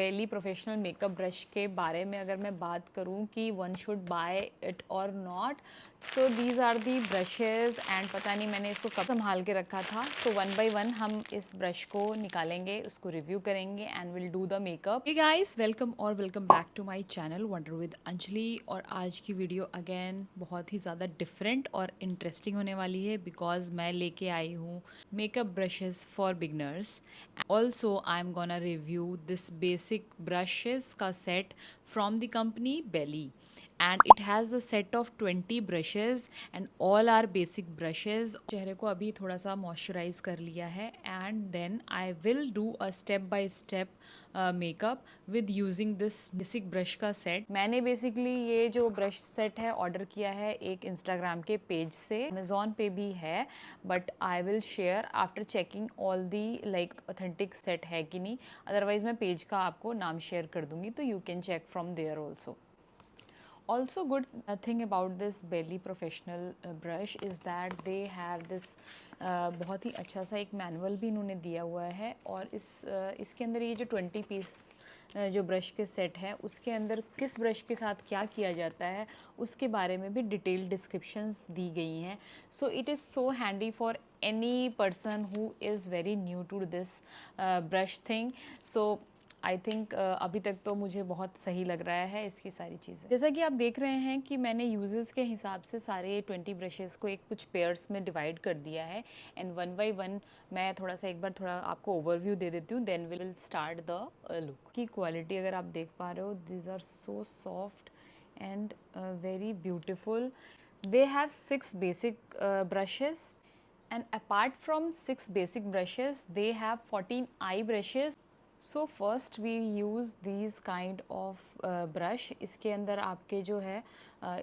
Daily professional makeup brush के बारे में अगर मैं बात करूं कि वन शुड बाय इट और not, so these are the brushes and पता नहीं मैंने इसको कब संभाल के रखा था। सो वन बाय वन हम इस ब्रश को निकालेंगे, उसको रिव्यू करेंगे and will do the makeup. Hey guys, welcome back to my channel wonder with Anjali. और आज की वीडियो अगेन बहुत ही ज़्यादा डिफरेंट और इंटरेस्टिंग होने वाली है बिकॉज मैं लेके आई हूँ makeup brushes for beginners. Also I am gonna review this basic brushes का set from the company Beili and it has a set of 20 brushes and all are basic brushes। चेहरे को अभी थोड़ा सा मॉइस्चराइज कर लिया है and then I will do a step by step makeup with using this basic brush का set. मैंने बेसिकली ये जो ब्रश सेट है ऑर्डर किया है एक इंस्टाग्राम के पेज से, अमेजोन पे भी है, but I will share after checking all the like authentic set है कि नहीं, अदरवाइज मैं पेज का आपको नाम शेयर कर दूंगी तो you can check from there also. Also good thing about this Belly professional brush is that they have this बहुत ही अच्छा सा एक मैनुअल भी इन्होंने दिया हुआ है। और इसके अंदर ये जो 20 पीस जो ब्रश के सेट है उसके अंदर किस ब्रश के साथ क्या किया जाता है उसके बारे में भी डिटेल डिस्क्रिप्शंस दी गई हैं। So it is so handy for any person who is very new to this brush thing. So I think अभी तक तो मुझे बहुत सही लग रहा है इसकी सारी चीज़ें। जैसा कि आप देख रहे हैं कि मैंने यूजर्स के हिसाब से सारे 20 ब्रशेज़ को एक कुछ पेयर्स में डिवाइड कर दिया है एंड वन बाय वन मैं थोड़ा सा एक बार थोड़ा आपको ओवरव्यू दे देती हूँ, then will start the look. की क्वालिटी अगर आप देख पा रहे हो, these are so soft and very beautiful. They have 6 basic brushes and apart from 6 basic brushes they have 14 eye brushes। So first we use these kind of brush. इसके अंदर आपके जो है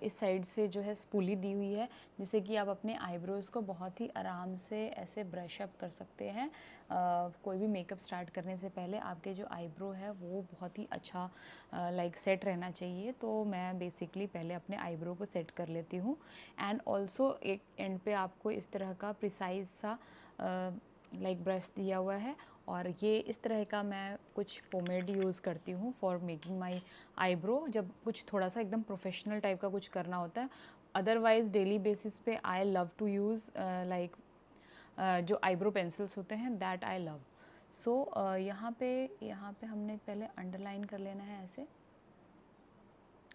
इस साइड से जो है स्पूली दी हुई है जिससे कि आप अपने आईब्रोज़ को बहुत ही आराम से ऐसे ब्रश अप कर सकते हैं। कोई भी मेकअप स्टार्ट करने से पहले आपके जो आईब्रो है वो बहुत ही अच्छा लाइक सेट रहना चाहिए, तो मैं बेसिकली पहले अपने आईब्रो को सेट कर लेती हूँ। एंड ऑल्सो एक एंड पे आपको इस तरह का प्रिसाइज सा लाइक ब्रश दिया हुआ है और ये इस तरह का मैं कुछ पोमेड यूज़ करती हूँ फॉर मेकिंग माई आईब्रो, जब कुछ थोड़ा सा एकदम प्रोफेशनल टाइप का कुछ करना होता है। अदरवाइज डेली बेसिस पे I love to use like जो आईब्रो पेंसिल्स होते हैं दैट आई लव। सो यहाँ पे हमने पहले अंडरलाइन कर लेना है ऐसे,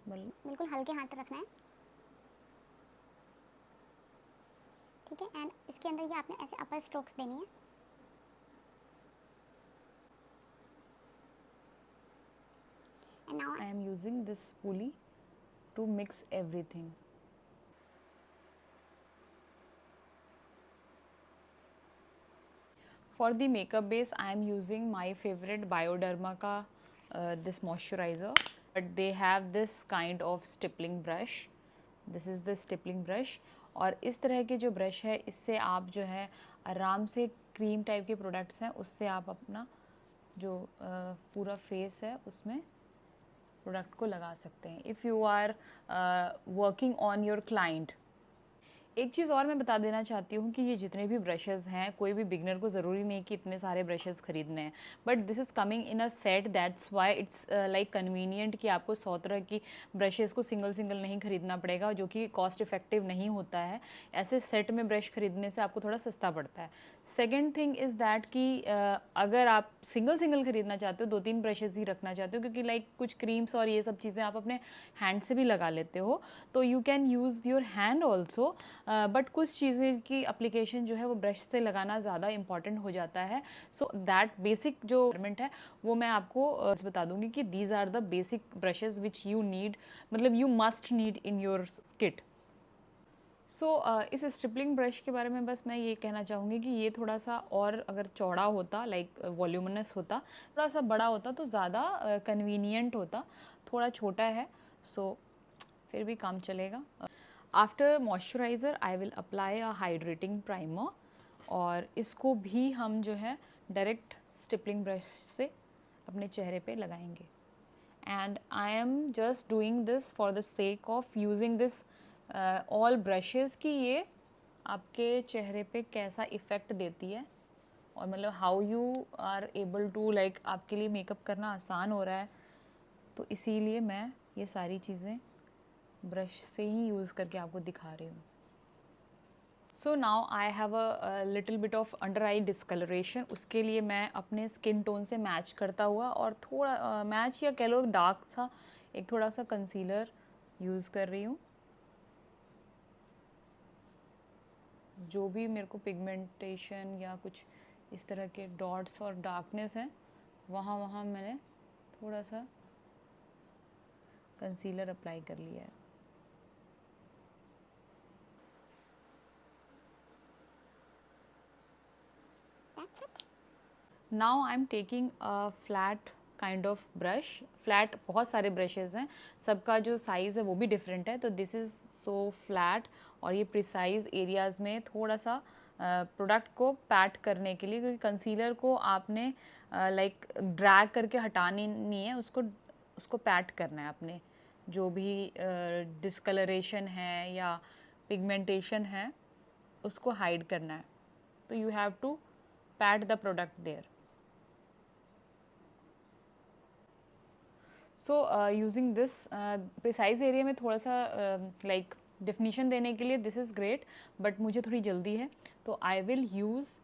बिल्कुल हल्के हाथ रखना है, ठीक है। एंड इसके अंदर ये आपने ऐसे अपर स्ट्रोक्स देनी है। And now I am using this spoolie to mix everything। For the makeup base, I am using my favorite Bioderma का this moisturizer, but they have this kind of stippling brush। This is the stippling brush। और इस तरह के जो brush है इससे आप जो है आराम से क्रीम टाइप के प्रोडक्ट्स हैं उससे आप अपना जो पूरा फेस है उसमें प्रोडक्ट को लगा सकते हैं if you are working on your client. एक चीज़ और मैं बता देना चाहती हूँ कि ये जितने भी ब्रशेज़ हैं कोई भी बिगनर को ज़रूरी नहीं कि इतने सारे ब्रशेज़ खरीदने हैं, but this is coming in a set, that's why it's like convenient कि आपको 100 तरह की ब्रशेज़ को सिंगल सिंगल नहीं खरीदना पड़ेगा जो कि कॉस्ट इफेक्टिव नहीं होता है। ऐसे सेट में ब्रश खरीदने से आपको थोड़ा सस्ता पड़ता है। सेकेंड थिंग इज़ दैट कि अगर आप सिंगल सिंगल खरीदना चाहते हो, 2-3 ब्रशेज़ ही रखना चाहते हो क्योंकि लाइक कुछ क्रीम्स और ये सब चीज़ें आप अपने हैंड से भी लगा लेते हो, तो you can use your hand also. But कुछ चीज़ें की अप्लीकेशन जो है वो ब्रश से लगाना ज़्यादा इंपॉर्टेंट हो जाता है। सो दैट बेसिक जो मेजरमेंट है वो मैं आपको बता दूंगी कि these are the basic brushes which you need, मतलब you must need in your kit. So इस स्ट्रिपलिंग ब्रश के बारे में बस मैं ये कहना चाहूँगी कि ये थोड़ा सा और अगर चौड़ा होता, लाइक वॉल्यूमनस होता, थोड़ा सा बड़ा होता तो ज़्यादा कन्वीनियंट होता। थोड़ा छोटा है सो फिर भी काम चलेगा। After moisturiser I will apply a hydrating primer और इसको भी हम जो है डायरेक्ट स्टिपलिंग ब्रश से अपने चेहरे पे लगाएंगे। And I am just doing this for the sake of using this all brushes कि ये आपके चेहरे पे कैसा इफ़ेक्ट देती है और मतलब how you are able to like आपके लिए मेकअप करना आसान हो रहा है, तो इसीलिए मैं ये सारी चीज़ें ब्रश से ही यूज़ करके आपको दिखा रही हूँ। So now I have a little bit of under eye discoloration. उसके लिए मैं अपने स्किन टोन से मैच करता हुआ और थोड़ा मैच या कह लो डार्क सा एक थोड़ा सा कंसीलर यूज़ कर रही हूँ। जो भी मेरे को पिगमेंटेशन या कुछ इस तरह के डॉट्स और डार्कनेस हैं, वहाँ वहाँ मैंने थोड़ा सा कंसीलर अप्लाई कर लिया है। That's it. Now I am taking a flat kind of brush. Flat बहुत सारे ब्रशेज़ हैं, सबका जो साइज़ है वो भी डिफरेंट है, तो दिस इज़ सो फ्लैट। और ये प्रिसाइज एरियाज़ में थोड़ा सा प्रोडक्ट को पैट करने के लिए, क्योंकि कंसीलर को आपने लाइक ड्रैग करके हटानी नहीं है, उसको उसको पैट करना है अपने जो भी डिस्कलरेशन है या पिगमेंटेशन है उसको हाइड करना है, तो you have to pat the product there. So using this precise area में थोड़ा सा लाइक डिफिनीशन देने के लिए दिस इज़ ग्रेट, बट मुझे थोड़ी जल्दी है, तो I will use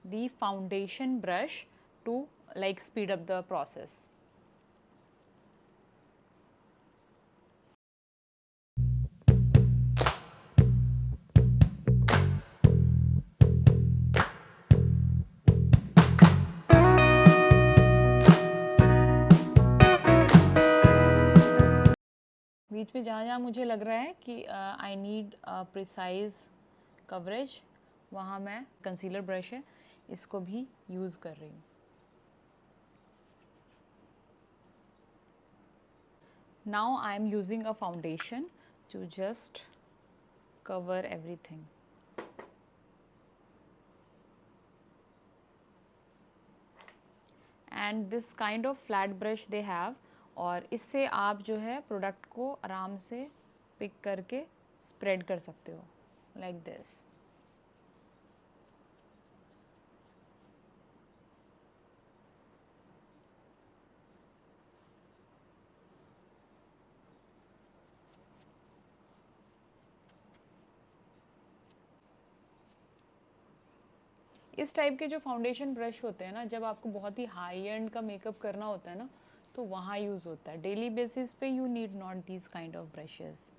the foundation brush to like speed up the process. बीच में जहाँ जहाँ मुझे लग रहा है कि आई नीड प्रिसाइज कवरेज, वहाँ मैं कंसीलर ब्रश है इसको भी यूज़ कर रही हूँ। Now I am using a foundation to just cover everything. And this kind of flat brush they have, और इससे आप जो है प्रोडक्ट को आराम से पिक करके स्प्रेड कर सकते हो लाइक दिस। इस टाइप के जो फाउंडेशन ब्रश होते हैं ना, जब आपको बहुत ही हाई एंड का मेकअप करना होता है ना, तो वहाँ यूज़ होता है। डेली बेसिस पे you need not these kind of brushes.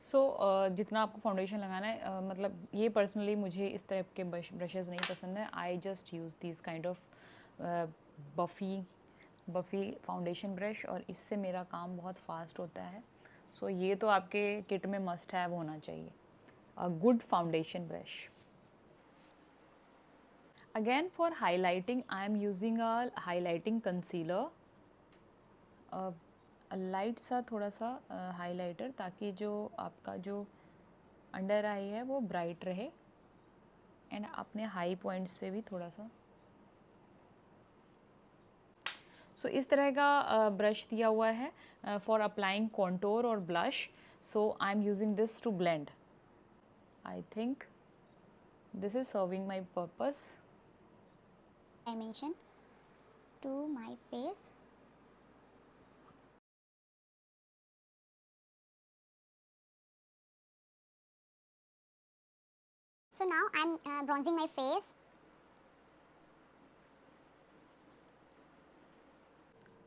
So जितना आपको फाउंडेशन लगाना है, मतलब ये पर्सनली मुझे इस तरह के ब्रशेज़ नहीं पसंद है। I just use this kind of buffy foundation brush, और इससे मेरा काम बहुत फास्ट होता है। सो ये तो आपके किट में मस्ट हैव होना चाहिए, a good foundation brush. Again for highlighting I am using a highlighting concealer, light सा थोड़ा सा हाइलाइटर, ताकि जो आपका जो अंडर आई है वो ब्राइट रहे, एंड अपने हाई पॉइंट्स पे भी थोड़ा सा। सो इस तरह का ब्रश दिया हुआ है फॉर अप्लाइंग कॉन्टोर और blush. So I am using this to blend. I think this is serving my purpose. Dimension to my face. So now I'm bronzing my face.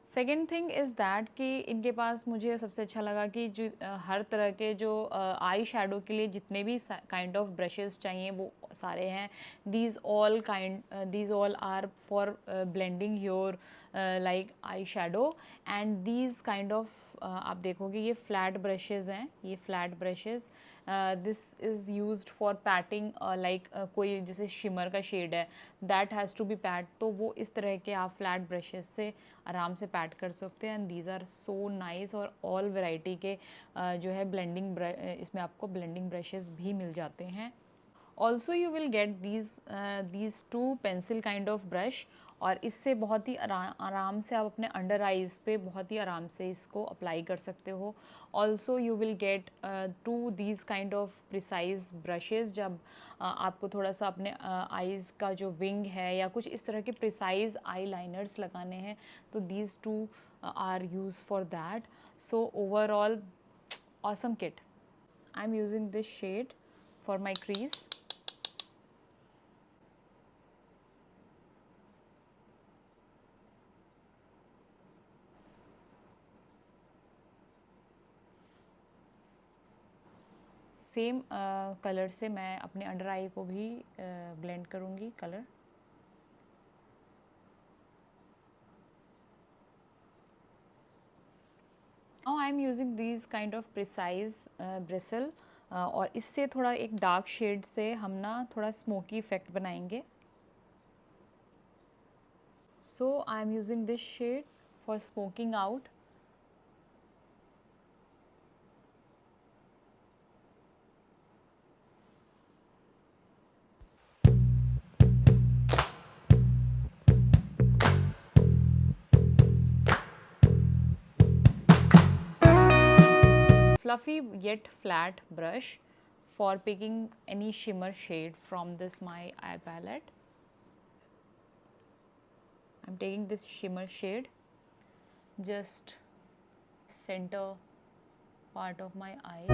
Second thing is that कि इनके पास मुझे सबसे अच्छा लगा कि जो हर तरह के जो आई शेडो के लिए जितने भी काइंड ऑफ ब्रशेस चाहिए वो सारे हैं। These all are for blending your like eye shadow, and these kind of आप देखोगे ये फ्लैट ब्रशेज़ हैं, ये flat brushes this is used for patting, like कोई जैसे शिमर का शेड है that has to be pat, तो वो इस तरह के आप फ्लैट ब्रशेज़ से आराम से पैट कर सकते हैं। And these are so nice, और ऑल वैरायटी के जो है ब्लेंडिंग इसमें आपको ब्लेंडिंग ब्रशेज़ भी मिल जाते हैं। Also you will get these two pencil kind of brush, और इससे बहुत ही आराम से आप अपने अंडर आइज़ पे बहुत ही आराम से इसको अप्लाई कर सकते हो। Also you will get to these kind of precise brushes, जब आपको थोड़ा सा अपने आइज़ का जो विंग है या कुछ इस तरह के प्रिसाइज आई लाइनर्स लगाने हैं, तो these two are use for that. So overall awesome kit. I'm using this shade for my crease. Same colour से मैं अपने अंडर आई को भी ब्लेंड करूँगी colour. Now I am using these kind of precise bristle, और इससे थोड़ा एक डार्क शेड से हम ना थोड़ा स्मोकी इफेक्ट बनाएंगे। So I am using this shade for smoking out. Fluffy yet flat brush for picking any shimmer shade from this my eye palette. I'm taking this shimmer shade, just center part of my eye.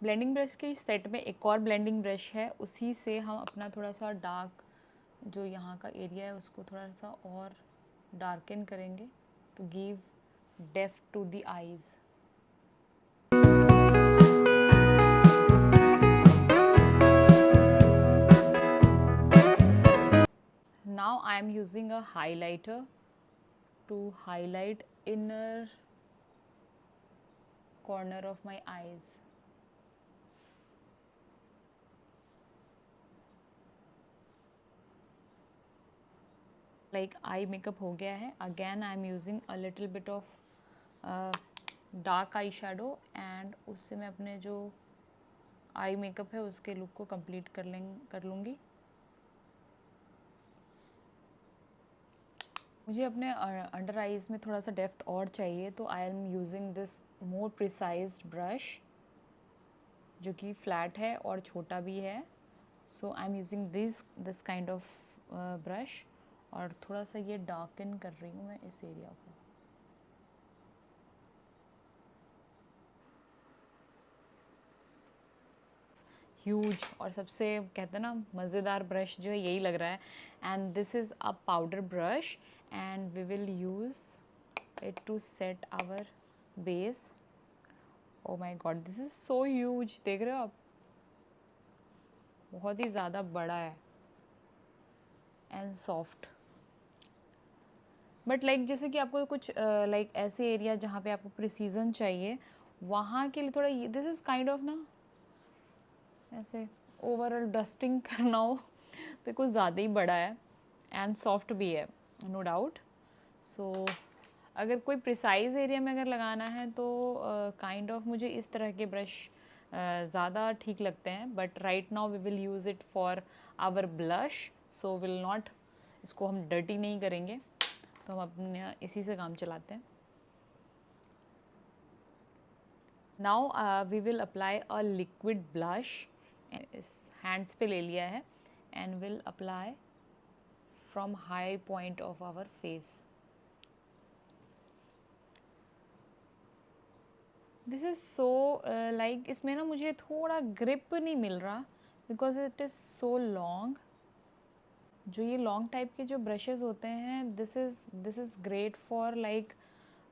Blending brush के set में एक और blending brush है, उसी से हम अपना थोड़ा सा डार्क जो यहाँ का एरिया है उसको थोड़ा सा और डार्कन करेंगे to give depth to the eyes. Now I am using a highlighter to highlight inner corner of my eyes. Like eye makeup हो गया है. Again I am using a little bit of dark eyeshadow and उससे मैं अपने जो eye makeup है उसके look को कंप्लीट कर लूँगी. मुझे अपने अंडर आइज़ में थोड़ा सा डेप्थ और चाहिए, तो I am using this more precised brush जो कि फ्लैट है और छोटा भी है. So I am using this kind of brush और थोड़ा सा ये डार्कन कर रही हूँ मैं इस एरिया को. ह्यूज और सबसे कहते हैं ना मज़ेदार ब्रश जो है यही लग रहा है. And this is a powder brush and we will use it to set our base. Oh my God, this is so huge. देख रहे हो आप, बहुत ही ज़्यादा बड़ा है एंड सॉफ्ट. बट लाइक जैसे कि आपको कुछ लाइक ऐसे एरिया जहाँ पे आपको प्रिसीजन चाहिए वहाँ के लिए थोड़ा दिस इज़ काइंड ऑफ ना ऐसे ओवरऑल डस्टिंग करना हो तो कुछ ज़्यादा ही बड़ा है एंड सॉफ्ट भी है, नो डाउट. सो अगर कोई प्रिसाइज एरिया में अगर लगाना है तो काइंड ऑफ मुझे इस तरह के ब्रश ज़्यादा ठीक लगते हैं. But right now we will use it for our blush, so will not, इसको हम डर्टी नहीं करेंगे, तो हम अपने इसी से काम चलाते हैं. Now we will apply a liquid blush. इस हैंड्स पे ले लिया है and will apply from high point of our face. This is so like इसमें ना मुझे थोड़ा ग्रिप नहीं मिल रहा because it is so long. जो ये लॉन्ग टाइप के जो ब्रशेज़ होते हैं this is great for like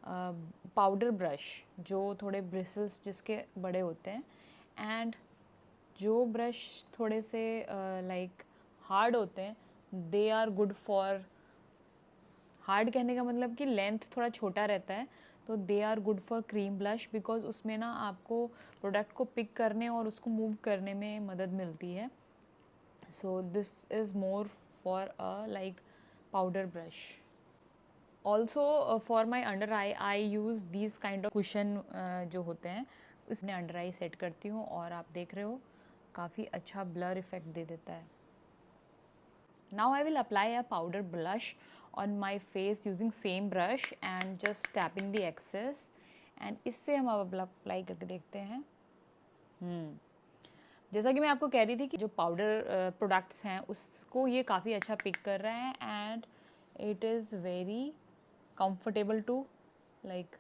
powder brush जो थोड़े ब्रिसल्स जिसके बड़े होते हैं. एंड जो ब्रश थोड़े से लाइक हार्ड होते हैं they are good for, hard कहने का मतलब कि लेंथ थोड़ा छोटा रहता है, तो they are good for cream blush because उसमें ना आपको प्रोडक्ट को पिक करने और उसको मूव करने में मदद मिलती है. So this is more for a like powder brush. Also for my under I use these kind of cushion जो होते हैं, इसने अंडर आई सेट करती हूँ और आप देख रहे हो काफ़ी अच्छा ब्लर इफेक्ट दे देता है. Now I will apply a powder blush on my face using same brush and just tapping the excess, and इससे हम अब अप्लाई करके देखते हैं. जैसा कि मैं आपको कह रही थी कि जो पाउडर प्रोडक्ट्स हैं उसको ये काफ़ी अच्छा पिक कर रहे हैं and it is very comfortable to like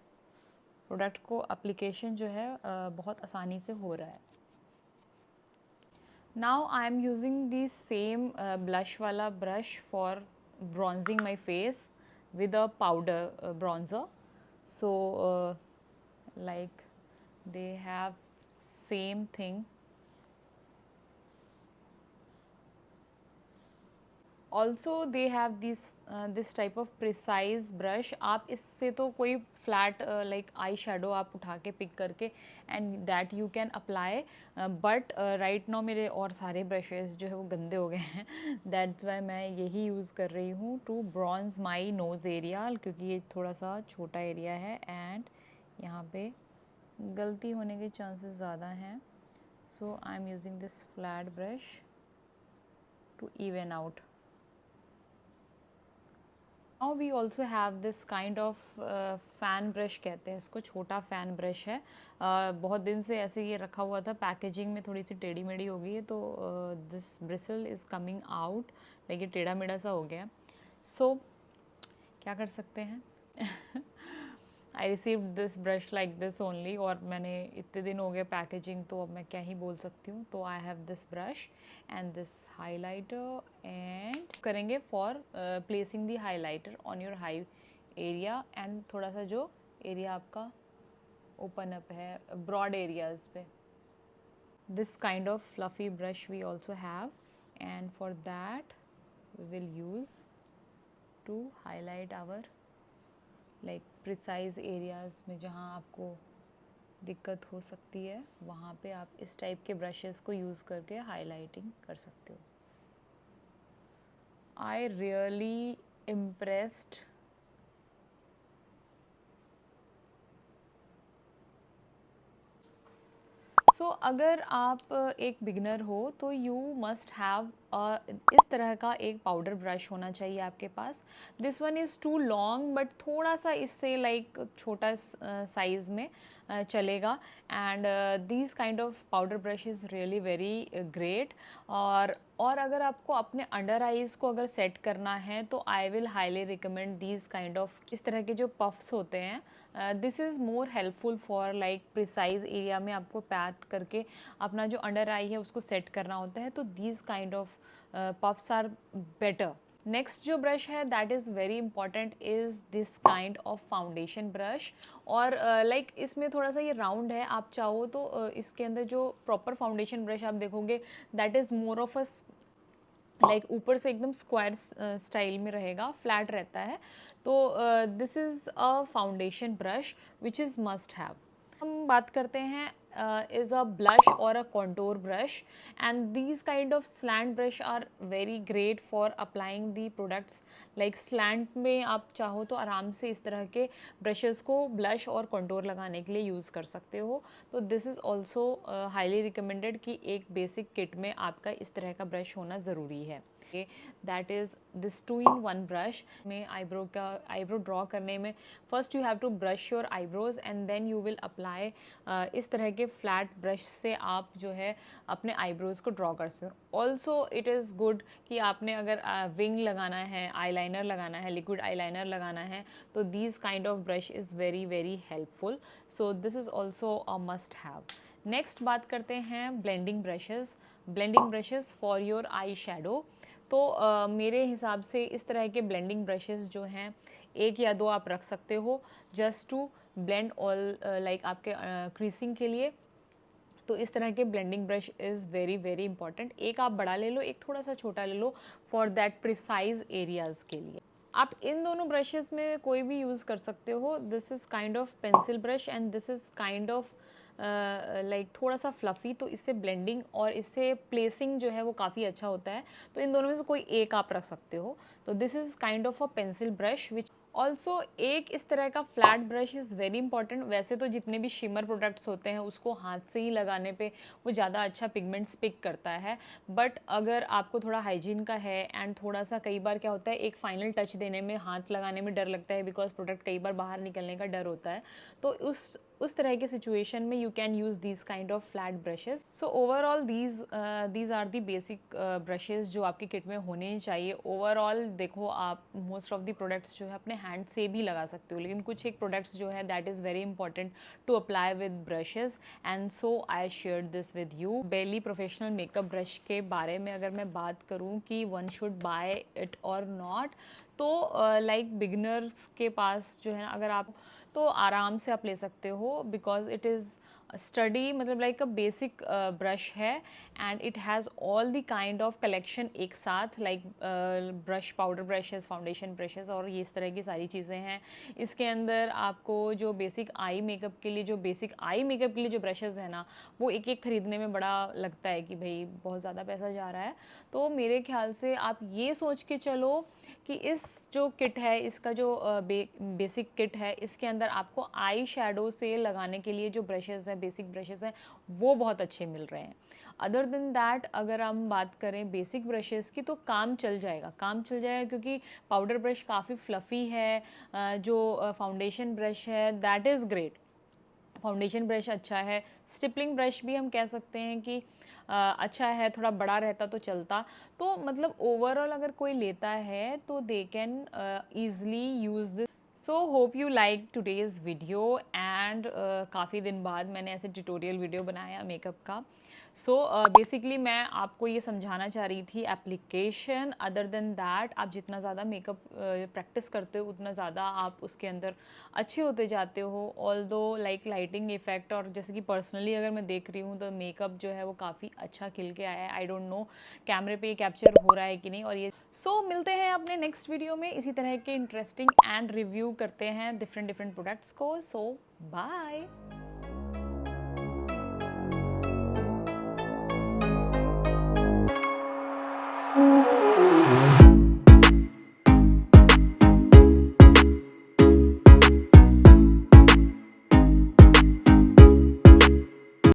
product को एप्लीकेशन जो है बहुत आसानी से हो रहा है. Now I am using the same blush wala brush for bronzing my face with a powder bronzer. So like they have same thing. Also they have this type of precise brush. आप इससे तो कोई flat like eye shadow आप उठा के pick करके and that you can apply, but right now मेरे और सारे ब्रशेस जो है वो गंदे हो गए हैं. दैट्स वाई मैं यही यूज़ कर रही हूँ to bronze my nose area, क्योंकि ये थोड़ा सा छोटा एरिया है एंड यहाँ पे गलती होने के चांसेस ज़्यादा हैं. So I am using this flat brush to even out. Now we also have this kind of fan brush कहते हैं इसको, छोटा फ़ैन ब्रश है. बहुत दिन से ऐसे ये रखा हुआ था, पैकेजिंग में थोड़ी सी टेढ़ी मेढ़ी हो गई है, तो this bristle is coming out, लेकिन टेढ़ा मेढ़ा सा हो गया. सो क्या कर सकते हैं. I receive this brush like this only, और मैंने इतने दिन हो गए पैकेजिंग, तो अब मैं क्या ही बोल सकती हूँ. तो I have this brush and this highlighter and करेंगे for placing the highlighter on your high area and थोड़ा सा जो एरिया आपका ओपन अप है ब्रॉड एरियाज पे. This kind of fluffy brush we also have and for that we will use to highlight our like precise areas में जहाँ आपको दिक्कत हो सकती है, वहाँ पे आप इस टाइप के ब्रशेस को यूज़ करके हाइलाइटिंग कर सकते हो. I really impressed. सो अगर आप एक बिगनर हो तो यू मस्ट हैव इस तरह का एक पाउडर ब्रश होना चाहिए आपके पास. This one is too long, but थोड़ा सा इससे लाइक छोटा साइज़ में चलेगा. And these kind of powder brush is really very great. और अगर आपको अपने अंडर आइज़ को अगर सेट करना है तो I will highly recommend these kind of, इस तरह के जो पफ्स होते हैं. This is more helpful for like precise area में आपको पैट करके अपना जो अंडर आई है उसको सेट करना होता है. तो these kind of puffs are better. Next जो ब्रश है that is very important is this kind of foundation brush. और लाइक इसमें थोड़ा सा ये राउंड है, आप चाहो तो इसके अंदर जो प्रॉपर फाउंडेशन ब्रश आप देखोगे that is more of a like ऊपर से एकदम स्क्वायर स्टाइल में रहेगा, फ्लैट रहता है. तो this is a foundation brush which is must have. हम बात करते हैं इज़ अ ब्लश और a contour brush, and these kind of slant brush are very great for applying the products. Like slant में आप चाहो तो आराम से इस तरह के ब्रशेस को ब्लश और कॉन्टोर लगाने के लिए यूज़ कर सकते हो. तो this is also highly recommended कि एक बेसिक किट में आपका इस तरह का ब्रश होना ज़रूरी है. That is this 2-in-1 brush. में आईब्रो ड्रॉ करने में first you have to brush your eyebrows and then you will apply. इस तरह के फ्लैट ब्रश से आप जो है अपने आईब्रोज को ड्रॉ कर सकते. ऑल्सो इट इज़ गुड कि आपने अगर विंग लगाना है, आईलाइनर लगाना है, लिक्विड आईलाइनर लगाना है, तो these kind of brush is very very helpful. So this is also a must have. Next बात करते हैं blending brushes for your eye shadow. तो मेरे हिसाब से इस तरह के ब्लेंडिंग ब्रशेस जो हैं एक या दो आप रख सकते हो just to blend all like आपके क्रीसिंग के लिए. तो इस तरह के blending brush is very very important. एक आप बड़ा ले लो, एक थोड़ा सा छोटा ले लो फॉर दैट प्रिसाइज एरियाज़ के लिए. आप इन दोनों ब्रशेस में कोई भी यूज़ कर सकते हो. This is kind of pencil brush and this is kind of like थोड़ा सा फ्लफ़ी. तो इससे ब्लेंडिंग और इससे प्लेसिंग जो है वो काफ़ी अच्छा होता है. तो इन दोनों में से कोई एक आप रख सकते हो. तो this is kind of a pencil brush which also एक इस तरह का flat brush is very important. वैसे तो जितने भी शिमर प्रोडक्ट्स होते हैं उसको हाथ से ही लगाने पे वो ज़्यादा अच्छा पिगमेंट्स पिक करता है, बट अगर आपको थोड़ा हाइजीन का है एंड थोड़ा सा कई बार क्या होता है एक फाइनल टच देने में हाथ लगाने में डर लगता है बिकॉज प्रोडक्ट कई बार बाहर निकलने का डर होता है, तो उस तरह के सिचुएशन में you can use these kind of flat brushes. So overall these are the basic brushes जो आपकी किट में होने चाहिए। ओवरऑल देखो आप मोस्ट ऑफ द प्रोडक्ट्स जो है अपने हैंड से भी लगा सकते हो, लेकिन कुछ एक प्रोडक्ट्स जो है that is very important to apply with brushes, and so I share this with you. बेली प्रोफेशनल मेकअप ब्रश के बारे में अगर मैं बात करूँ कि वन शुड बाय इट और नॉट, तो लाइक बिगिनर्स के पास जो है ना, अगर आप तो आराम से आप ले सकते हो बिकॉज इट इज़ स्टडी, मतलब लाइक अ बेसिक ब्रश है and it has all the kind of collection एक साथ, like brush, powder brushes, foundation brushes और ये इस तरह की सारी चीज़ें हैं। इसके अंदर आपको जो बेसिक आई मेकअप के लिए जो ब्रशेज़ है ना, वो एक एक खरीदने में बड़ा लगता है कि भाई बहुत ज़्यादा पैसा जा रहा है। तो मेरे ख्याल से आप ये सोच के चलो कि इस जो किट है, इसका जो बेसिक किट है, इसके अंदर आपको आई शेडो से लगाने के लिए जो ब्रशेज़ हैं, बेसिक ब्रशेज़ हैं, वो बहुत अच्छे मिल रहे हैं। अदर देन दैट अगर हम बात करें बेसिक ब्रशेज़ की, तो काम चल जाएगा क्योंकि पाउडर ब्रश काफ़ी फ्लफ़ी है। जो फाउंडेशन ब्रश है that is great, foundation brush अच्छा है। स्टिपलिंग ब्रश भी हम कह सकते हैं कि अच्छा है, थोड़ा बड़ा रहता तो चलता। तो मतलब ओवरऑल अगर कोई लेता है तो they can easily use this. So hope you like today's video and काफ़ी दिन बाद मैंने ऐसे ट्यूटोरियल वीडियो बनाया मेकअप का। सो बेसिकली मैं आपको ये समझाना चाह रही थी एप्लीकेशन। अदर देन दैट आप जितना ज़्यादा मेकअप प्रैक्टिस करते हो उतना ज़्यादा आप उसके अंदर अच्छे होते जाते हो। ऑल्दो लाइक लाइटिंग इफेक्ट, और जैसे कि पर्सनली अगर मैं देख रही हूँ तो मेकअप जो है वो काफ़ी अच्छा खिल के आया है। आई डोंट नो कैमरे पे कैप्चर हो रहा है कि नहीं। और ये मिलते हैं अपने नेक्स्ट वीडियो में, इसी तरह के इंटरेस्टिंग एंड रिव्यू करते हैं डिफरेंट प्रोडक्ट्स को। बाय।